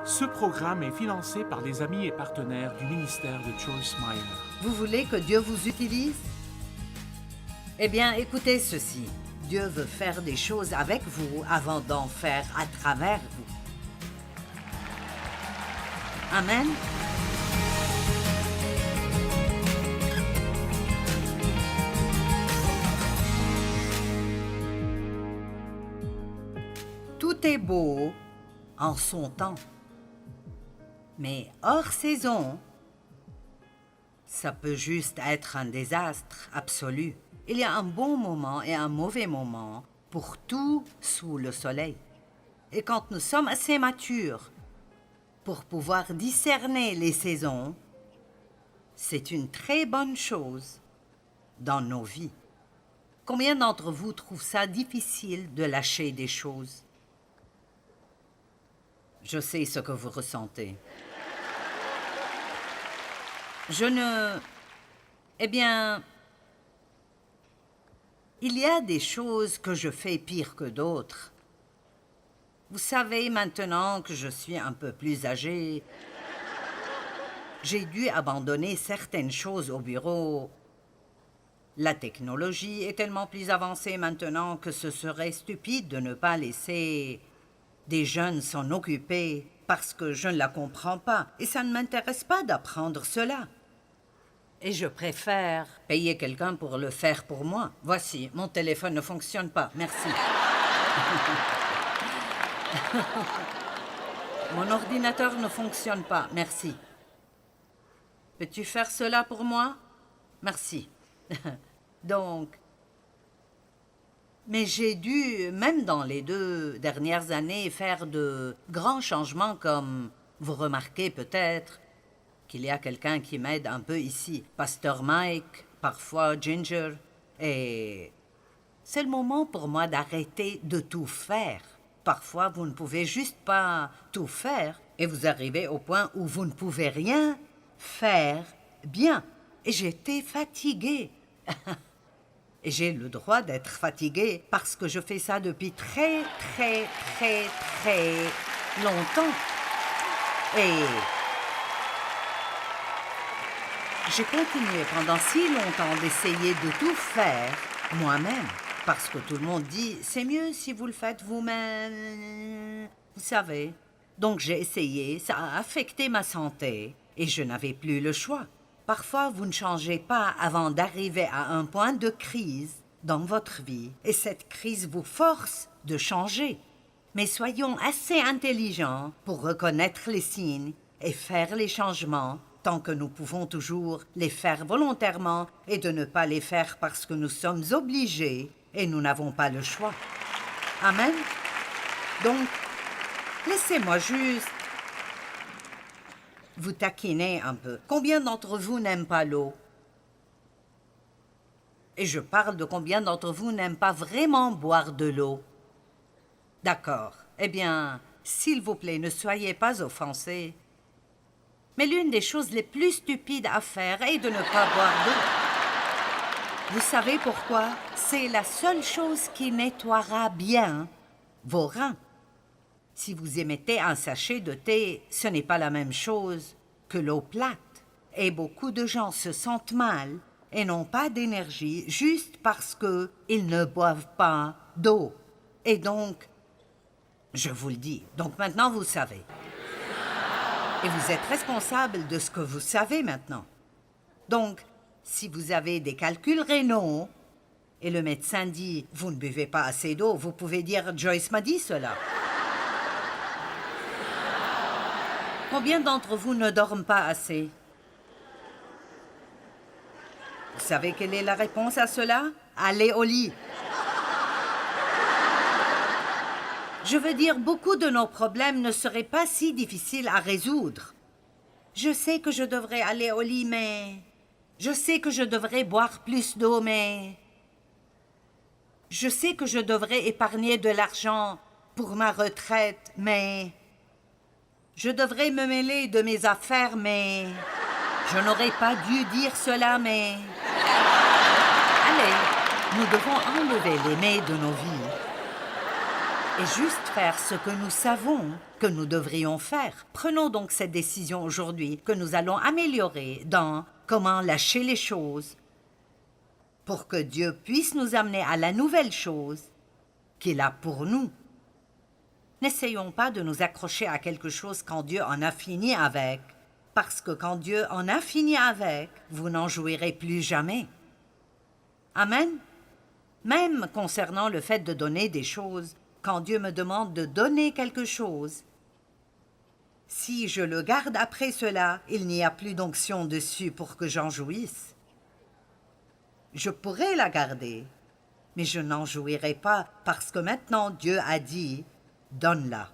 Ce programme est financé par les amis et partenaires du ministère de Joyce Meyer. Vous voulez que Dieu vous utilise? Eh bien, écoutez ceci. Dieu veut faire des choses avec vous avant d'en faire à travers vous. Amen. Tout est beau en son temps. Mais hors saison, ça peut juste être un désastre absolu. Il y a un bon moment et un mauvais moment pour tout sous le soleil. Et quand nous sommes assez matures pour pouvoir discerner les saisons, c'est une très bonne chose dans nos vies. Combien d'entre vous trouvent ça difficile de lâcher des choses? Je sais ce que vous ressentez. Eh bien, il y a des choses que je fais pire que d'autres. Vous savez, maintenant que je suis un peu plus âgée, j'ai dû abandonner certaines choses au bureau. La technologie est tellement plus avancée maintenant que ce serait stupide de ne pas laisser des jeunes s'en occuper parce que je ne la comprends pas et ça ne m'intéresse pas d'apprendre cela. Et je préfère payer quelqu'un pour le faire pour moi. Voici, mon téléphone ne fonctionne pas. Merci. Mon ordinateur ne fonctionne pas. Merci. Peux-tu faire cela pour moi? Merci. Donc... Mais j'ai dû, même dans les 2 dernières années, faire de grands changements comme, vous remarquez peut-être, qu'il y a quelqu'un qui m'aide un peu ici. Pasteur Mike, parfois Ginger. Et c'est le moment pour moi d'arrêter de tout faire. Parfois, vous ne pouvez juste pas tout faire et vous arrivez au point où vous ne pouvez rien faire bien. Et j'étais fatiguée. Et j'ai le droit d'être fatiguée parce que je fais ça depuis très, très, très, très longtemps. Et j'ai continué pendant si longtemps d'essayer de tout faire moi-même. Parce que tout le monde dit, c'est mieux si vous le faites vous-même. Vous savez. Donc j'ai essayé, ça a affecté ma santé et je n'avais plus le choix. Parfois, vous ne changez pas avant d'arriver à un point de crise dans votre vie. Et cette crise vous force de changer. Mais soyons assez intelligents pour reconnaître les signes et faire les changements tant que nous pouvons toujours les faire volontairement et de ne pas les faire parce que nous sommes obligés et nous n'avons pas le choix. Amen. Donc, laissez-moi juste vous taquinez un peu. Combien d'entre vous n'aiment pas l'eau? Et je parle de combien d'entre vous n'aiment pas vraiment boire de l'eau. D'accord. Eh bien, s'il vous plaît, ne soyez pas offensés. Mais l'une des choses les plus stupides à faire est de ne pas boire d'eau. Vous savez pourquoi? C'est la seule chose qui nettoiera bien vos reins. Si vous émettez un sachet de thé, ce n'est pas la même chose que l'eau plate. Et beaucoup de gens se sentent mal et n'ont pas d'énergie juste parce qu'ils ne boivent pas d'eau. Et donc, je vous le dis, donc maintenant vous savez. Et vous êtes responsable de ce que vous savez maintenant. Donc, si vous avez des calculs rénaux et le médecin dit « vous ne buvez pas assez d'eau », vous pouvez dire « Joyce m'a dit cela ». Combien d'entre vous ne dorment pas assez? Vous savez quelle est la réponse à cela? Allez au lit. Je veux dire, beaucoup de nos problèmes ne seraient pas si difficiles à résoudre. Je sais que je devrais aller au lit, mais... Je sais que je devrais boire plus d'eau, mais... Je sais que je devrais épargner de l'argent pour ma retraite, mais... Je devrais me mêler de mes affaires, mais... Je n'aurais pas dû dire cela, mais... Allez, nous devons enlever les mais de nos vies et juste faire ce que nous savons que nous devrions faire. Prenons donc cette décision aujourd'hui que nous allons améliorer dans comment lâcher les choses pour que Dieu puisse nous amener à la nouvelle chose qu'il a pour nous. N'essayons pas de nous accrocher à quelque chose quand Dieu en a fini avec, parce que quand Dieu en a fini avec, vous n'en jouirez plus jamais. Amen. Même concernant le fait de donner des choses, quand Dieu me demande de donner quelque chose, si je le garde après cela, il n'y a plus d'onction dessus pour que j'en jouisse. Je pourrais la garder, mais je n'en jouirai pas parce que maintenant Dieu a dit « donne-la ».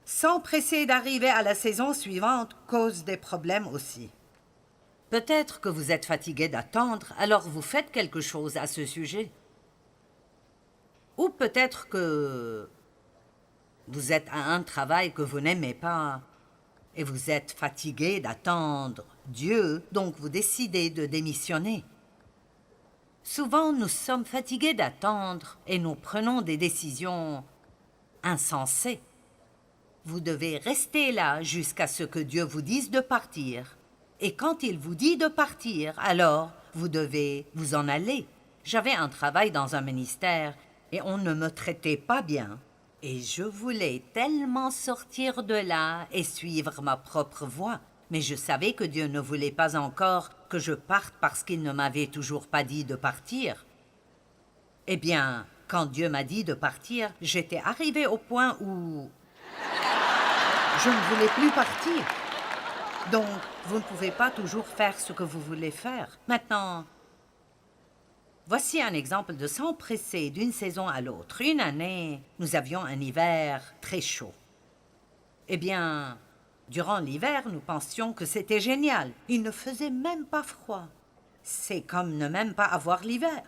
S'empresser d'arriver à la saison suivante cause des problèmes aussi. Peut-être que vous êtes fatigué d'attendre, alors vous faites quelque chose à ce sujet. Ou peut-être que vous êtes à un travail que vous n'aimez pas et vous êtes fatigué d'attendre Dieu, donc vous décidez de démissionner. Souvent, nous sommes fatigués d'attendre et nous prenons des décisions insensées. Vous devez rester là jusqu'à ce que Dieu vous dise de partir. Et quand il vous dit de partir, alors vous devez vous en aller. J'avais un travail dans un ministère et on ne me traitait pas bien. Et je voulais tellement sortir de là et suivre ma propre voie. Mais je savais que Dieu ne voulait pas encore que je parte parce qu'il ne m'avait toujours pas dit de partir. Eh bien, quand Dieu m'a dit de partir, j'étais arrivée au point où je ne voulais plus partir. Donc, vous ne pouvez pas toujours faire ce que vous voulez faire. Maintenant, voici un exemple de s'empresser d'une saison à l'autre. Une année, nous avions un hiver très chaud. Eh bien, durant l'hiver, nous pensions que c'était génial. Il ne faisait même pas froid. C'est comme ne même pas avoir l'hiver.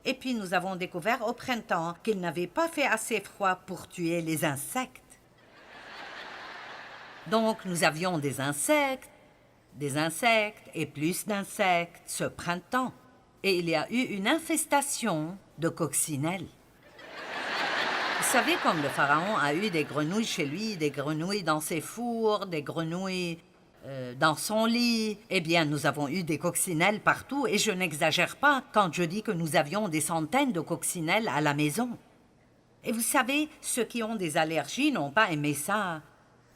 Et puis nous avons découvert au printemps qu'il n'avait pas fait assez froid pour tuer les insectes. Donc nous avions des insectes et plus d'insectes ce printemps. Et il y a eu une infestation de coccinelles. Vous savez, comme le pharaon a eu des grenouilles chez lui, des grenouilles dans ses fours, des grenouilles dans son lit, eh bien, nous avons eu des coccinelles partout et je n'exagère pas quand je dis que nous avions des centaines de coccinelles à la maison. Et vous savez, ceux qui ont des allergies n'ont pas aimé ça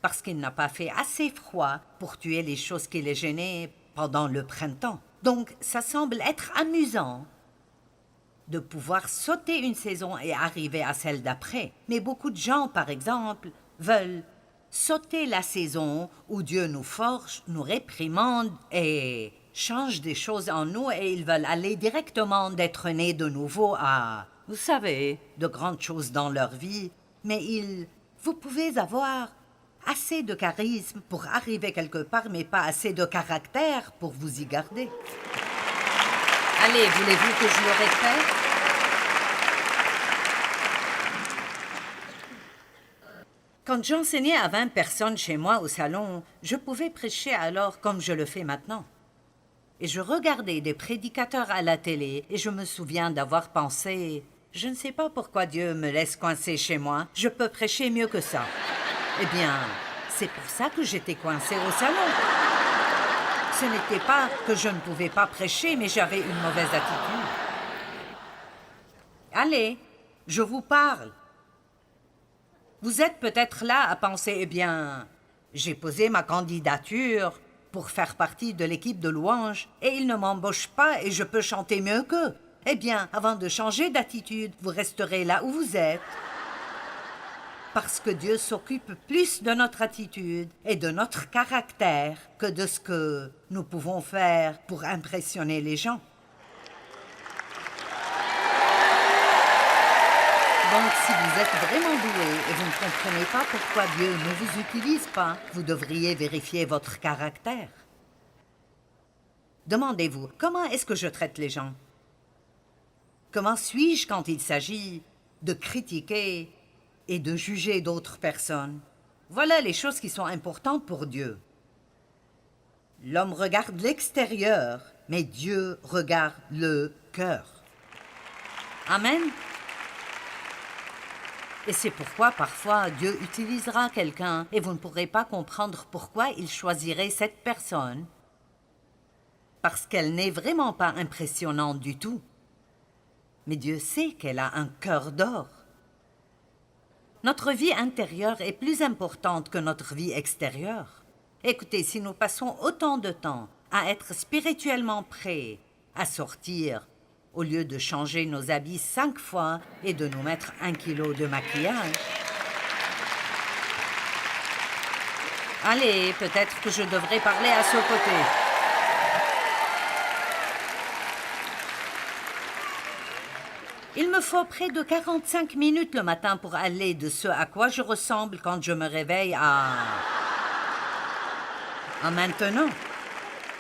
parce qu'il n'a pas fait assez froid pour tuer les choses qui les gênaient pendant le printemps. Donc, ça semble être amusant de pouvoir sauter une saison et arriver à celle d'après. Mais beaucoup de gens, par exemple, veulent sauter la saison où Dieu nous forge, nous réprimande et change des choses en nous et ils veulent aller directement d'être nés de nouveau à, vous savez, de grandes choses dans leur vie. Mais vous pouvez avoir assez de charisme pour arriver quelque part, mais pas assez de caractère pour vous y garder. Allez, voulez-vous que je le répète? Quand j'enseignais à 20 personnes chez moi au salon, je pouvais prêcher alors comme je le fais maintenant. Et je regardais des prédicateurs à la télé et je me souviens d'avoir pensé « Je ne sais pas pourquoi Dieu me laisse coincée chez moi, je peux prêcher mieux que ça. » Eh bien, c'est pour ça que j'étais coincée au salon. Ce n'était pas que je ne pouvais pas prêcher, mais j'avais une mauvaise attitude. Allez, je vous parle. Vous êtes peut-être là à penser, eh bien, j'ai posé ma candidature pour faire partie de l'équipe de louanges et ils ne m'embauchent pas et je peux chanter mieux qu'eux. Eh bien, avant de changer d'attitude, vous resterez là où vous êtes. Parce que Dieu s'occupe plus de notre attitude et de notre caractère que de ce que nous pouvons faire pour impressionner les gens. Donc, si vous êtes vraiment doué et vous ne comprenez pas pourquoi Dieu ne vous utilise pas, vous devriez vérifier votre caractère. Demandez-vous, comment est-ce que je traite les gens? Comment suis-je quand il s'agit de critiquer et de juger d'autres personnes? Voilà les choses qui sont importantes pour Dieu. L'homme regarde l'extérieur, mais Dieu regarde le cœur. Amen. Et c'est pourquoi parfois Dieu utilisera quelqu'un et vous ne pourrez pas comprendre pourquoi il choisirait cette personne. Parce qu'elle n'est vraiment pas impressionnante du tout. Mais Dieu sait qu'elle a un cœur d'or. Notre vie intérieure est plus importante que notre vie extérieure. Écoutez, si nous passons autant de temps à être spirituellement prêts à sortir, au lieu de changer nos habits 5 fois et de nous mettre 1 kilo de maquillage. Allez, peut-être que je devrais parler à ce côté. Il me faut près de 45 minutes le matin pour aller de ce à quoi je ressemble quand je me réveille à maintenant.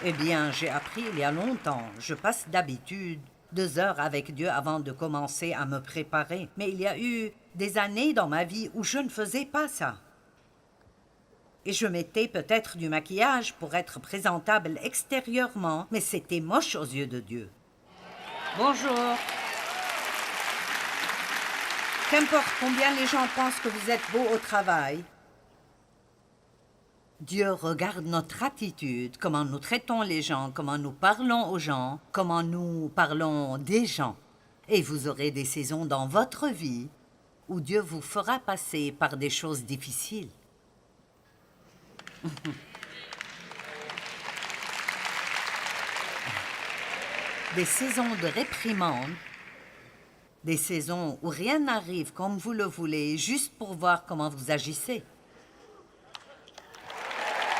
Eh bien, j'ai appris il y a longtemps. Je passe d'habitude 2 heures avec Dieu avant de commencer à me préparer. Mais il y a eu des années dans ma vie où je ne faisais pas ça. Et je mettais peut-être du maquillage pour être présentable extérieurement, mais c'était moche aux yeux de Dieu. Bonjour. Qu'importe combien les gens pensent que vous êtes beau au travail, Dieu regarde notre attitude, comment nous traitons les gens, comment nous parlons aux gens, comment nous parlons des gens. Et vous aurez des saisons dans votre vie où Dieu vous fera passer par des choses difficiles. Des saisons de réprimande, des saisons où rien n'arrive comme vous le voulez, juste pour voir comment vous agissez.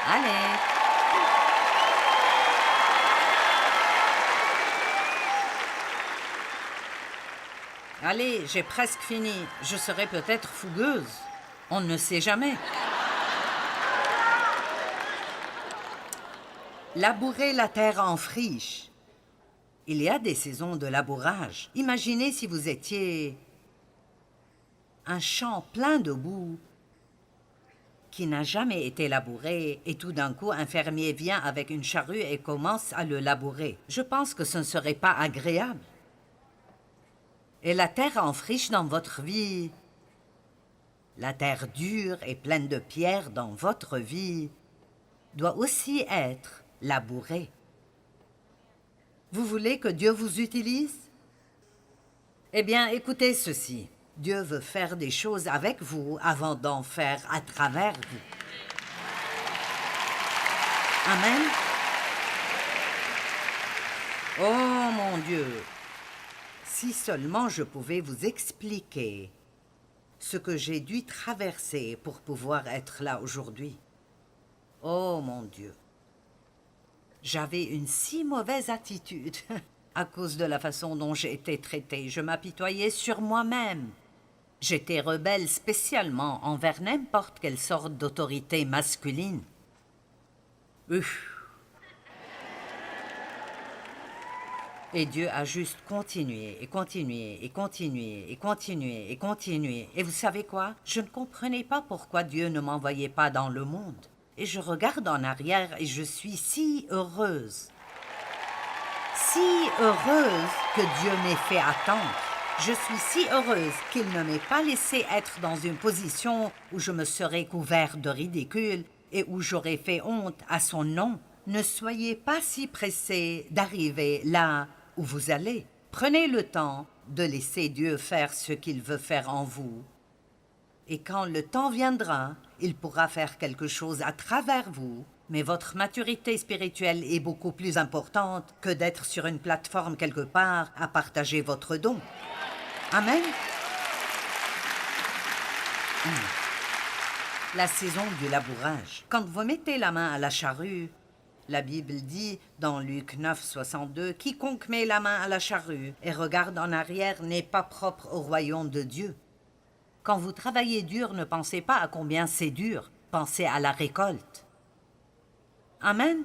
Allez. Allez, j'ai presque fini. Je serai peut-être fougueuse. On ne sait jamais. Labourer la terre en friche. Il y a des saisons de labourage. Imaginez si vous étiez un champ plein de boue qui n'a jamais été labouré, et tout d'un coup, un fermier vient avec une charrue et commence à le labourer. Je pense que ce ne serait pas agréable. Et la terre en friche dans votre vie, la terre dure et pleine de pierres dans votre vie, doit aussi être labourée. Vous voulez que Dieu vous utilise? Eh bien, écoutez ceci. Dieu veut faire des choses avec vous avant d'en faire à travers vous. Amen. Oh mon Dieu, si seulement je pouvais vous expliquer ce que j'ai dû traverser pour pouvoir être là aujourd'hui. Oh mon Dieu, j'avais une si mauvaise attitude à cause de la façon dont j'ai été traitée. Je m'apitoyais sur moi-même. J'étais rebelle spécialement envers n'importe quelle sorte d'autorité masculine. Et Dieu a juste continué et continué et continué et continué et continué. Et vous savez quoi? Je ne comprenais pas pourquoi Dieu ne m'envoyait pas dans le monde. Et je regarde en arrière et je suis si heureuse. Si heureuse que Dieu m'ait fait attendre. Je suis si heureuse qu'il ne m'ait pas laissé être dans une position où je me serais couvert de ridicule et où j'aurais fait honte à son nom. Ne soyez pas si pressés d'arriver là où vous allez. Prenez le temps de laisser Dieu faire ce qu'il veut faire en vous. Et quand le temps viendra, il pourra faire quelque chose à travers vous. Mais votre maturité spirituelle est beaucoup plus importante que d'être sur une plateforme quelque part à partager votre don. Amen. La saison du labourage. Quand vous mettez la main à la charrue, la Bible dit dans Luc 9, 62, « Quiconque met la main à la charrue et regarde en arrière n'est pas propre au royaume de Dieu. » Quand vous travaillez dur, ne pensez pas à combien c'est dur, pensez à la récolte. Amen.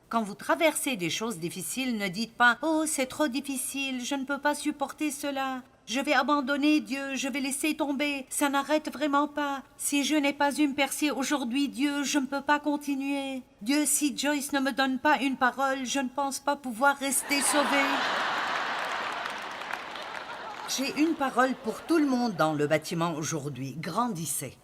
Quand vous traversez des choses difficiles, ne dites pas « Oh, c'est trop difficile, je ne peux pas supporter cela. Je vais abandonner Dieu, je vais laisser tomber. Ça n'arrête vraiment pas. Si je n'ai pas eu me percer aujourd'hui, Dieu, je ne peux pas continuer. Dieu, si Joyce ne me donne pas une parole, je ne pense pas pouvoir rester sauvée. » J'ai une parole pour tout le monde dans le bâtiment aujourd'hui. Grandissez.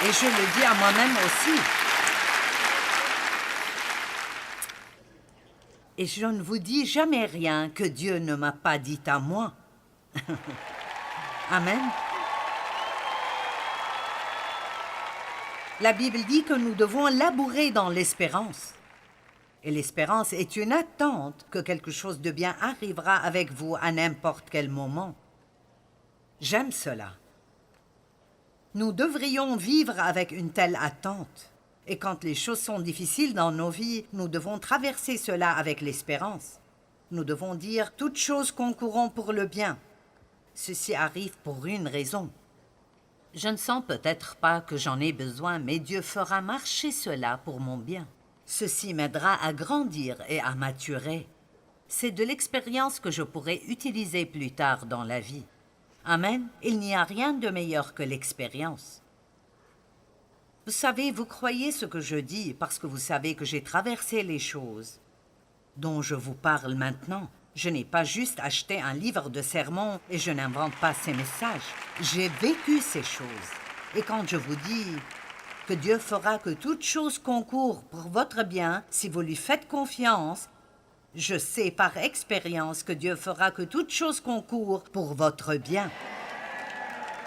Et je le dis à moi-même aussi. Et je ne vous dis jamais rien que Dieu ne m'a pas dit à moi. Amen. La Bible dit que nous devons labourer dans l'espérance. Et l'espérance est une attente que quelque chose de bien arrivera avec vous à n'importe quel moment. J'aime cela. Nous devrions vivre avec une telle attente. Et quand les choses sont difficiles dans nos vies, nous devons traverser cela avec l'espérance. Nous devons dire « Toutes choses concourront pour le bien ». Ceci arrive pour une raison. Je ne sens peut-être pas que j'en ai besoin, mais Dieu fera marcher cela pour mon bien. Ceci m'aidera à grandir et à maturer. C'est de l'expérience que je pourrai utiliser plus tard dans la vie. Amen. Il n'y a rien de meilleur que l'expérience. Vous savez, vous croyez ce que je dis parce que vous savez que j'ai traversé les choses dont je vous parle maintenant. Je n'ai pas juste acheté un livre de sermons et je n'invente pas ces messages. J'ai vécu ces choses. Et quand je vous dis que Dieu fera que toute chose concourt pour votre bien si vous lui faites confiance, je sais par expérience que Dieu fera que toute chose concourt pour votre bien.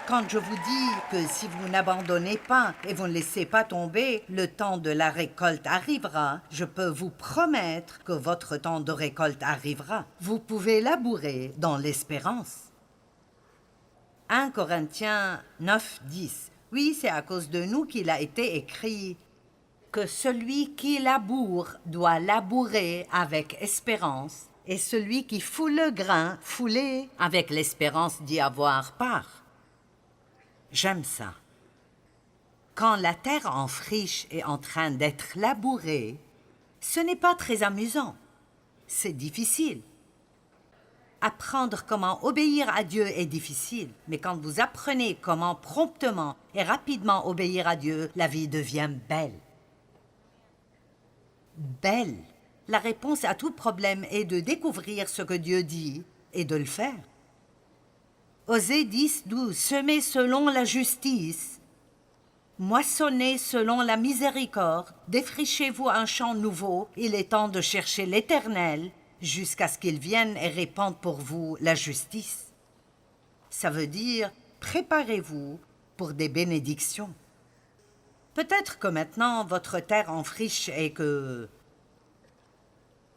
Quand je vous dis que si vous n'abandonnez pas et vous ne laissez pas tomber, le temps de la récolte arrivera, je peux vous promettre que votre temps de récolte arrivera. Vous pouvez labourer dans l'espérance. 1 Corinthiens 9, 10. Oui, c'est à cause de nous qu'il a été écrit que celui qui laboure doit labourer avec espérance, et celui qui foule le grain, fouler avec l'espérance d'y avoir part. J'aime ça. Quand la terre en friche est en train d'être labourée, ce n'est pas très amusant. C'est difficile. Apprendre comment obéir à Dieu est difficile, mais quand vous apprenez comment promptement et rapidement obéir à Dieu, la vie devient belle. Belle. La réponse à tout problème est de découvrir ce que Dieu dit et de le faire. Osée 10, 12. Semez selon la justice, moissonnez selon la miséricorde, défrichez-vous un champ nouveau, il est temps de chercher l'Éternel, jusqu'à ce qu'il vienne et répande pour vous la justice. Ça veut dire, préparez-vous pour des bénédictions. Peut-être que maintenant, votre terre en friche et que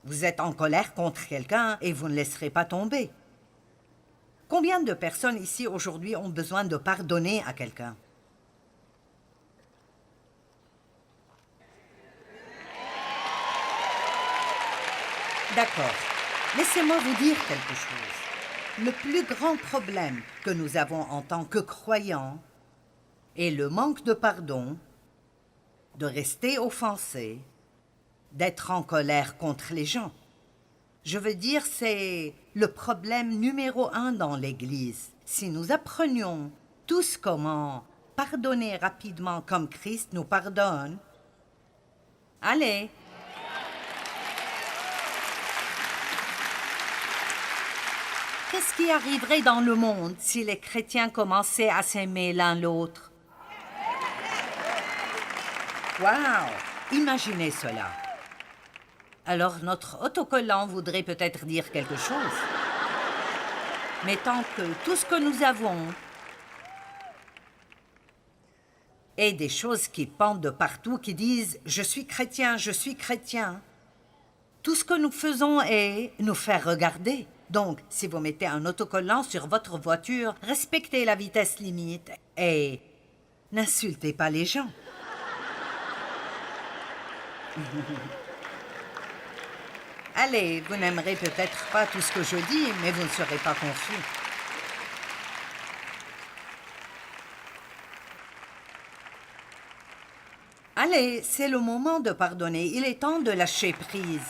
vous êtes en colère contre quelqu'un et vous ne laisserez pas tomber. Combien de personnes ici aujourd'hui ont besoin de pardonner à quelqu'un? D'accord. Laissez-moi vous dire quelque chose. Le plus grand problème que nous avons en tant que croyants est le manque de pardon, de rester offensé, d'être en colère contre les gens. Je veux dire, c'est le problème numéro 1 dans l'Église. Si nous apprenions tous comment pardonner rapidement comme Christ nous pardonne, allez. Qu'est-ce qui arriverait dans le monde si les chrétiens commençaient à s'aimer l'un l'autre? Wow! Imaginez cela. Alors notre autocollant voudrait peut-être dire quelque chose. Mais tant que tout ce que nous avons est des choses qui pendent de partout, qui disent « je suis chrétien », tout ce que nous faisons est nous faire regarder. Donc, si vous mettez un autocollant sur votre voiture, respectez la vitesse limite et n'insultez pas les gens. Allez, vous n'aimerez peut-être pas tout ce que je dis, mais vous ne serez pas confus. Allez, c'est le moment de pardonner. Il est temps de lâcher prise.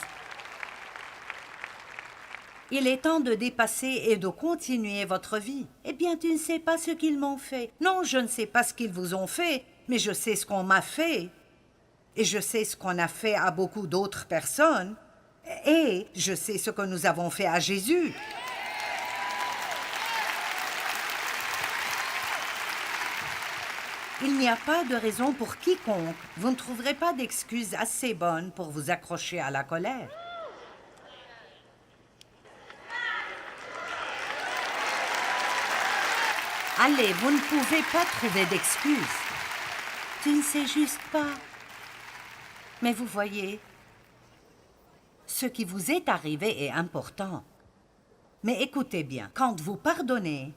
Il est temps de dépasser et de continuer votre vie. Eh bien, tu ne sais pas ce qu'ils m'ont fait. Non, je ne sais pas ce qu'ils vous ont fait, mais je sais ce qu'on m'a fait. Et je sais ce qu'on a fait à beaucoup d'autres personnes. Et je sais ce que nous avons fait à Jésus. Il n'y a pas de raison pour quiconque. Vous ne trouverez pas d'excuses assez bonnes pour vous accrocher à la colère. Allez, vous ne pouvez pas trouver d'excuses. Tu ne sais juste pas. Mais vous voyez, ce qui vous est arrivé est important. Mais écoutez bien, quand vous pardonnez,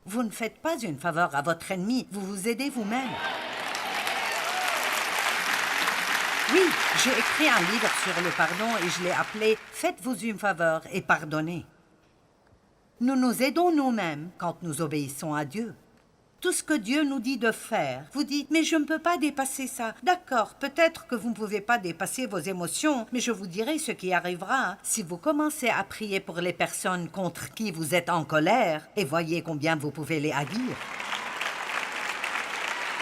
vous ne faites pas une faveur à votre ennemi, vous vous aidez vous-même. Oui, j'ai écrit un livre sur le pardon et je l'ai appelé « Faites-vous une faveur et pardonnez ». Nous nous aidons nous-mêmes quand nous obéissons à Dieu. Tout ce que Dieu nous dit de faire, vous dites « Mais je ne peux pas dépasser ça. » D'accord, peut-être que vous ne pouvez pas dépasser vos émotions, mais je vous dirai ce qui arrivera si vous commencez à prier pour les personnes contre qui vous êtes en colère et voyez combien vous pouvez les haïr.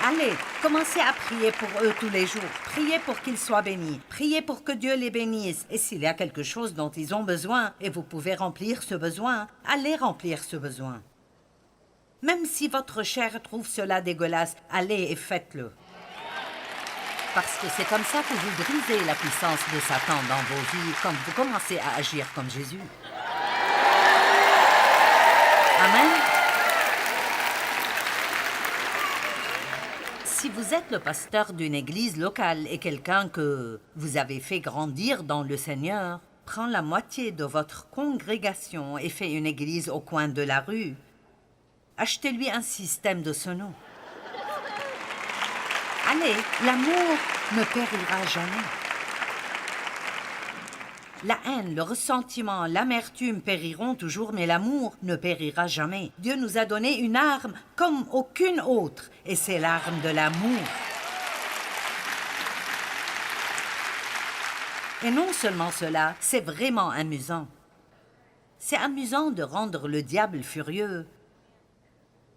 Allez, commencez à prier pour eux tous les jours. Priez pour qu'ils soient bénis. Priez pour que Dieu les bénisse. Et s'il y a quelque chose dont ils ont besoin et vous pouvez remplir ce besoin, allez remplir ce besoin. Même si votre chair trouve cela dégueulasse, allez et faites-le. Parce que c'est comme ça que vous brisez la puissance de Satan dans vos vies quand vous commencez à agir comme Jésus. Amen. Si vous êtes le pasteur d'une église locale et quelqu'un que vous avez fait grandir dans le Seigneur, prend la moitié de votre congrégation et fait une église au coin de la rue, achetez-lui un système de ce nom. Allez, l'amour ne périra jamais. La haine, le ressentiment, l'amertume périront toujours, mais l'amour ne périra jamais. Dieu nous a donné une arme comme aucune autre, et c'est l'arme de l'amour. Et non seulement cela, c'est vraiment amusant. C'est amusant de rendre le diable furieux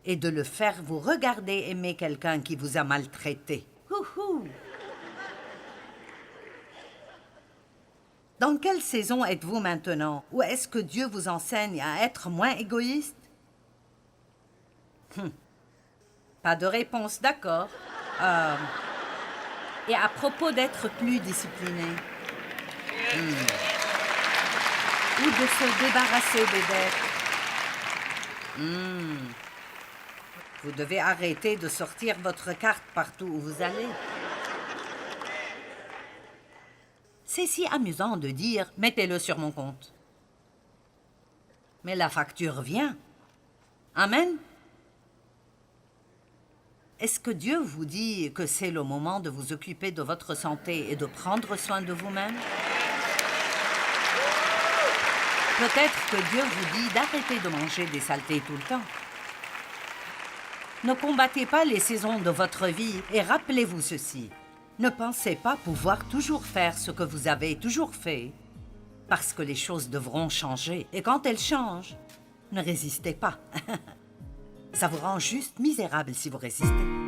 et de le faire vous regarder aimer quelqu'un qui vous a maltraité. Houhou! Dans quelle saison êtes-vous maintenant? Ou est-ce que Dieu vous enseigne à être moins égoïste? Pas de réponse, d'accord. Et à propos d'être plus discipliné? Ou de se débarrasser des dettes? Vous devez arrêter de sortir votre carte partout où vous allez. C'est si amusant de dire « mettez-le sur mon compte ». Mais la facture vient. Amen. Est-ce que Dieu vous dit que c'est le moment de vous occuper de votre santé et de prendre soin de vous-même? Peut-être que Dieu vous dit d'arrêter de manger des saletés tout le temps. Ne combattez pas les saisons de votre vie et rappelez-vous ceci. Ne pensez pas pouvoir toujours faire ce que vous avez toujours fait, parce que les choses devront changer. Et quand elles changent, ne résistez pas. Ça vous rend juste misérable si vous résistez.